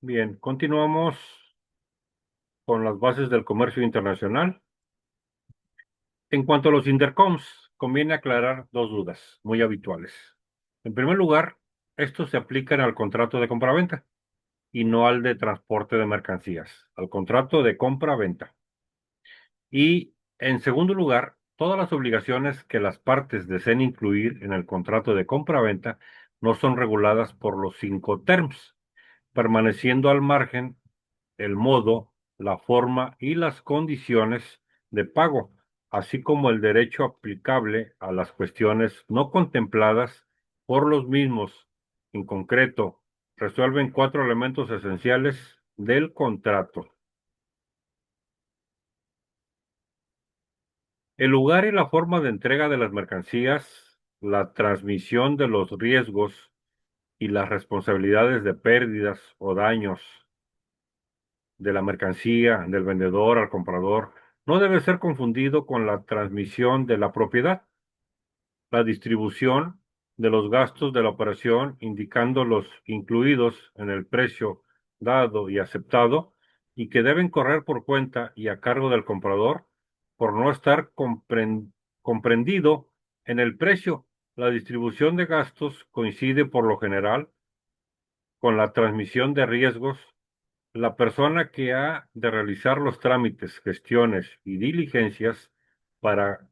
Bien, continuamos con las bases del comercio internacional. En cuanto a los intercoms, conviene aclarar dos dudas muy habituales. En primer lugar, estos se aplican al contrato de compraventa y no al de transporte de mercancías, al contrato de compra-venta. Y en segundo lugar, todas las obligaciones que las partes deseen incluir en el contrato de compra-venta no son reguladas por los 5 terms, permaneciendo al margen el modo, la forma y las condiciones de pago, así como el derecho aplicable a las cuestiones no contempladas por los mismos. En concreto, resuelven 4 elementos esenciales del contrato: el lugar y la forma de entrega de las mercancías, la transmisión de los riesgos y las responsabilidades de pérdidas o daños de la mercancía, del vendedor al comprador, no debe ser confundido con la transmisión de la propiedad, la distribución de los gastos de la operación, indicando los incluidos en el precio dado y aceptado, y que deben correr por cuenta y a cargo del comprador por no estar comprendido en el precio. La distribución de gastos coincide por lo general con la transmisión de riesgos. La persona que ha de realizar los trámites, gestiones y diligencias para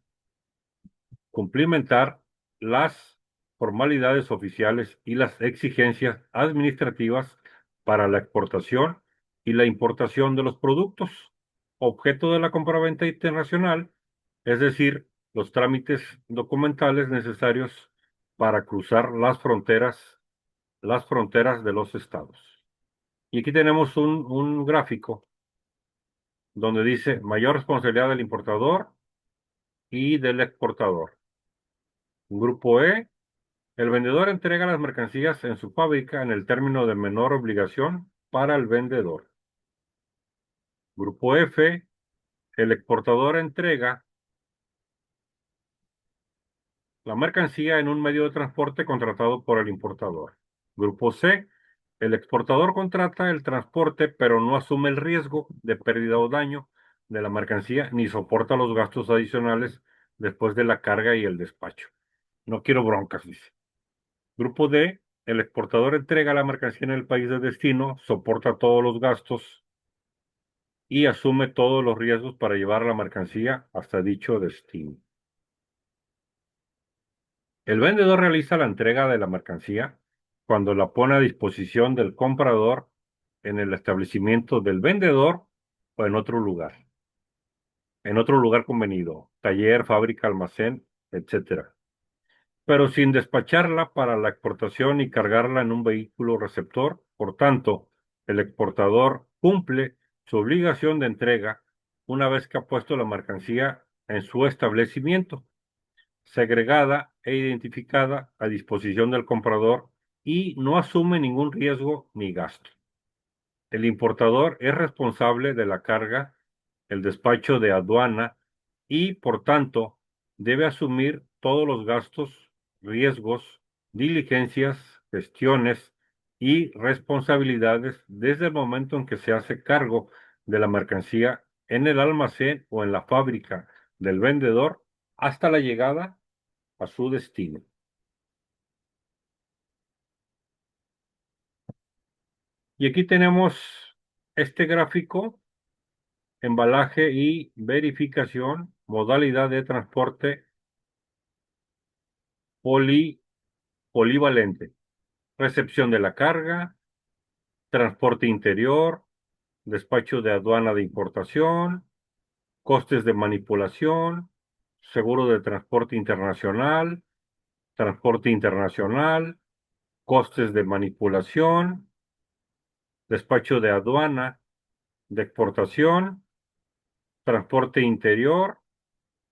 cumplimentar las formalidades oficiales y las exigencias administrativas para la exportación y la importación de los productos objeto de la compraventa internacional, es decir, los trámites documentales necesarios para cruzar las fronteras de los estados. Y aquí tenemos un gráfico donde dice mayor responsabilidad del importador y del exportador. Grupo E, el vendedor entrega las mercancías en su fábrica en el término de menor obligación para el vendedor. Grupo F, el exportador entrega la mercancía en un medio de transporte contratado por el importador. Grupo C, el exportador contrata el transporte, pero no asume el riesgo de pérdida o daño de la mercancía ni soporta los gastos adicionales después de la carga y el despacho. No quiero broncas, dice. Grupo D, el exportador entrega la mercancía en el país de destino, soporta todos los gastos y asume todos los riesgos para llevar la mercancía hasta dicho destino. El vendedor realiza la entrega de la mercancía cuando la pone a disposición del comprador en el establecimiento del vendedor o en otro lugar convenido, taller, fábrica, almacén, etcétera, pero sin despacharla para la exportación y cargarla en un vehículo receptor. Por tanto, el exportador cumple su obligación de entrega una vez que ha puesto la mercancía en su establecimiento, segregada e identificada a disposición del comprador, y no asume ningún riesgo ni gasto. El importador es responsable de la carga, el despacho de aduana y, por tanto, debe asumir todos los gastos, riesgos, diligencias, gestiones y responsabilidades desde el momento en que se hace cargo de la mercancía en el almacén o en la fábrica del vendedor hasta la llegada a su destino. Y aquí tenemos este gráfico: embalaje y verificación, modalidad de transporte poli, polivalente, recepción de la carga, transporte interior, despacho de aduana de importación, costes de manipulación, seguro de transporte internacional, costes de manipulación, despacho de aduana de exportación, transporte interior,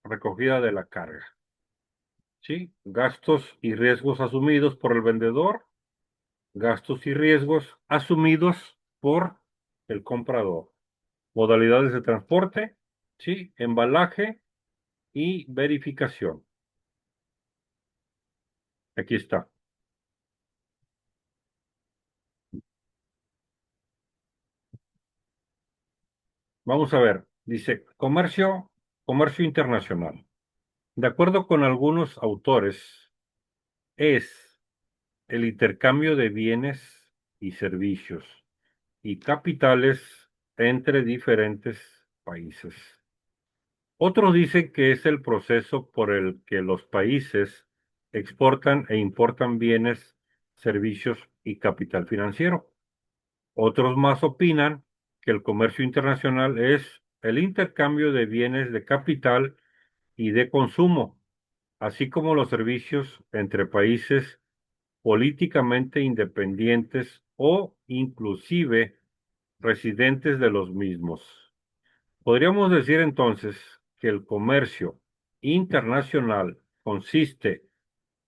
recogida de la carga. ¿Sí? Gastos y riesgos asumidos por el vendedor, gastos y riesgos asumidos por el comprador. Modalidades de transporte, ¿sí? Embalaje y verificación. Aquí está. Vamos a ver, dice comercio internacional. De acuerdo con algunos autores, es el intercambio de bienes y servicios y capitales entre diferentes países. Otros dicen que es el proceso por el que los países exportan e importan bienes, servicios y capital financiero. Otros más opinan que el comercio internacional es el intercambio de bienes de capital y de consumo, así como los servicios entre países políticamente independientes o inclusive residentes de los mismos. Podríamos decir entonces que el comercio internacional consiste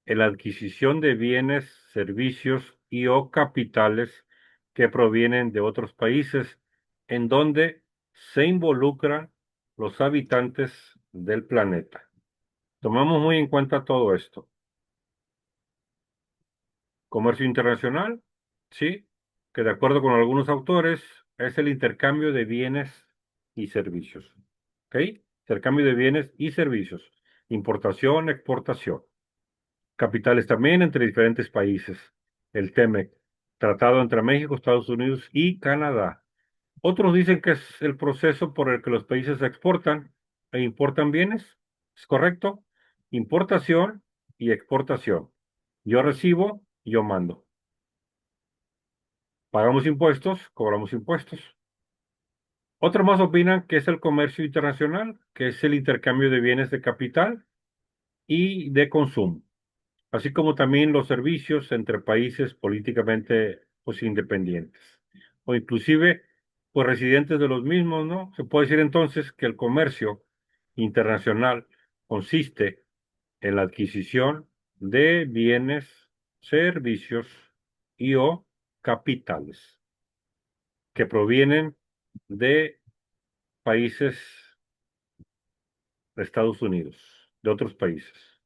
en la adquisición de bienes, servicios y o capitales que provienen de otros países en donde se involucran los habitantes del planeta. Tomamos muy en cuenta todo esto. Comercio internacional, sí, que de acuerdo con algunos autores es el intercambio de bienes y servicios. ¿Ok? Intercambio de bienes y servicios. Importación, exportación. Capitales también entre diferentes países. El TEMEC, tratado entre México, Estados Unidos y Canadá. Otros dicen que es el proceso por el que los países exportan e importan bienes. ¿Es correcto? Importación y exportación. Yo recibo, yo mando. Pagamos impuestos, cobramos impuestos. Otros más opinan que es el comercio internacional, que es el intercambio de bienes de capital y de consumo, así como también los servicios entre países políticamente pues, independientes o inclusive pues residentes de los mismos, ¿no? Se puede decir entonces que el comercio internacional consiste en la adquisición de bienes, servicios y o capitales que provienen de países de Estados Unidos, de otros países.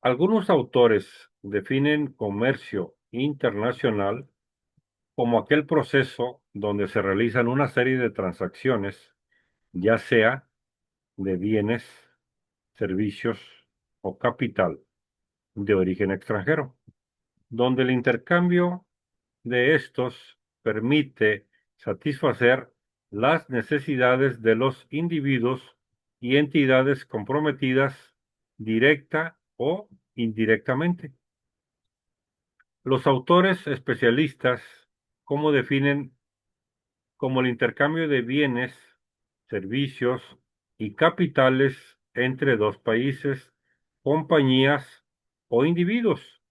Algunos autores definen comercio internacional como aquel proceso donde se realizan una serie de transacciones, ya sea de bienes, servicios o capital de origen extranjero, donde el intercambio de estos permite satisfacer las necesidades de los individuos y entidades comprometidas directa o indirectamente. Los autores especialistas, ¿cómo definen como el intercambio de bienes, servicios y capitales entre dos países, compañías o individuos?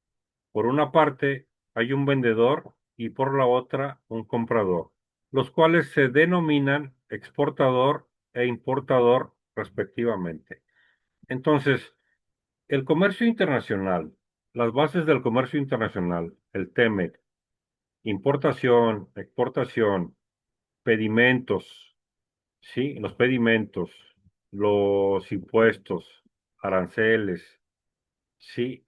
Por una parte, hay un vendedor y por la otra, un comprador, los cuales se denominan exportador e importador respectivamente. Entonces, el comercio internacional, las bases del comercio internacional, el TEMEC, importación, exportación, pedimentos, ¿sí? Los pedimentos, los impuestos, aranceles, sí,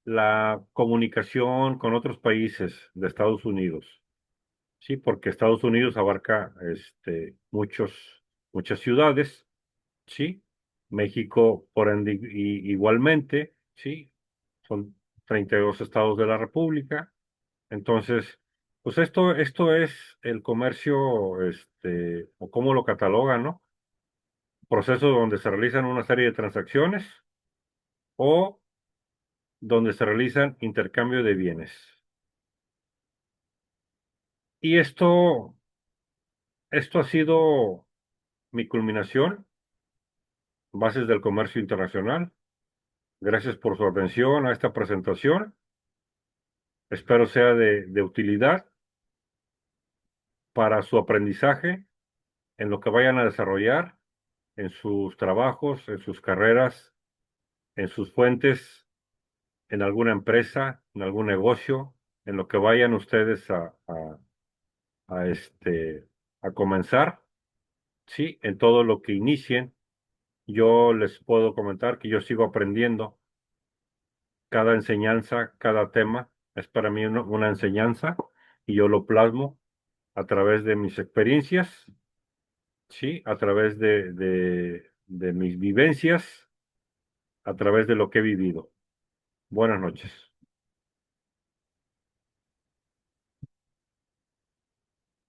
la comunicación con otros países de Estados Unidos, sí, porque Estados Unidos abarca muchas ciudades, sí, México por ende igualmente, sí, son 32 estados de la República, entonces, pues esto es el comercio, o cómo lo catalogan, ¿no? Proceso donde se realizan una serie de transacciones o donde se realizan intercambio de bienes. Y esto ha sido mi culminación, bases del comercio internacional. Gracias por su atención a esta presentación. Espero sea de utilidad para su aprendizaje en lo que vayan a desarrollar en sus trabajos, en sus carreras, en sus fuentes, en alguna empresa, en algún negocio, en lo que vayan ustedes a, este, a comenzar, sí, en todo lo que inicien. Yo les puedo comentar que yo sigo aprendiendo cada enseñanza, cada tema. es para mí una enseñanza y yo lo plasmo a través de mis experiencias, ¿sí? A través de mis vivencias, a través de lo que he vivido. Buenas noches.